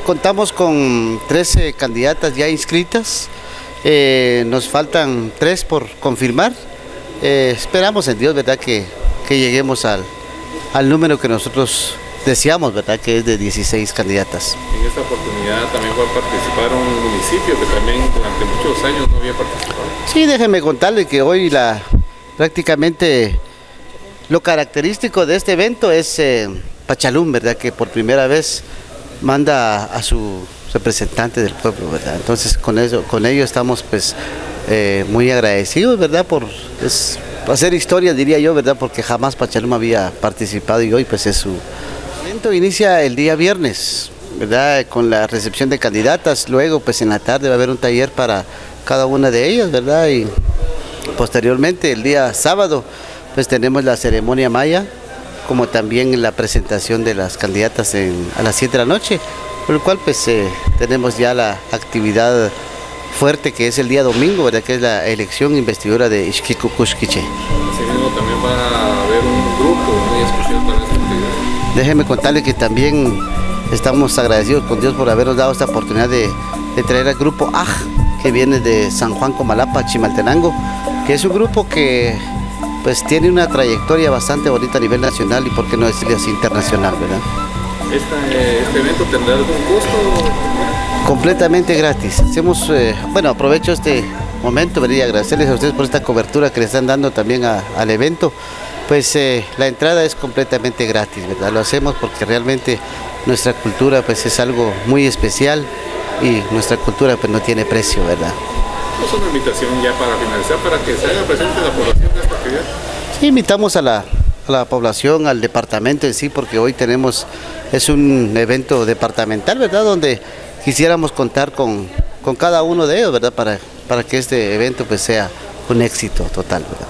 contamos con 13 candidatas ya inscritas, nos faltan 3 por confirmar. Esperamos en Dios, ¿verdad?, que lleguemos al número que nosotros deseamos, ¿verdad?, que es de 16 candidatas. En esta oportunidad también va a participar un municipio que también durante muchos años no había participado. Sí, déjenme contarle que hoy prácticamente lo característico de este evento es Pachalún, ¿verdad?, que por primera vez manda a su representante del pueblo, ¿verdad? Entonces con ello estamos pues muy agradecidos, ¿verdad?, por hacer historia, diría yo, ¿verdad?, porque jamás Pachalún había participado y hoy pues es su evento. Inicia el día viernes, ¿verdad?, con la recepción de candidatas. Luego pues en la tarde va a haber un taller para cada una de ellas, ¿verdad?, y posteriormente el día sábado pues tenemos la ceremonia maya, como también la presentación de las candidatas a las 7 de la noche, por lo cual pues tenemos ya la actividad fuerte que es el día domingo, ¿verdad?, que es la elección investidura de Ixquicucusquiche. Asimismo también va a haber un grupo muy especial para esta actividad. Déjeme contarle que también estamos agradecidos con Dios por habernos dado esta oportunidad de traer al grupo AJ, que viene de San Juan Comalapa, Chimaltenango, que es un grupo que pues tiene una trayectoria bastante bonita a nivel nacional y por qué no decirle así internacional, ¿verdad? ¿Este evento tendrá algún costo? Completamente gratis. Aprovecho este momento, ¿verdad?, y agradecerles a ustedes por esta cobertura que le están dando también al evento. Pues la entrada es completamente gratis, ¿verdad? Lo hacemos porque realmente nuestra cultura pues es algo muy especial y nuestra cultura pues no tiene precio, ¿verdad? Es una invitación ya para finalizar, para que se haga presente la población de esta actividad. Sí, invitamos a la población, al departamento en sí, porque hoy es un evento departamental, ¿verdad?, donde quisiéramos contar con cada uno de ellos, ¿verdad?, para que este evento pues sea un éxito total, ¿verdad?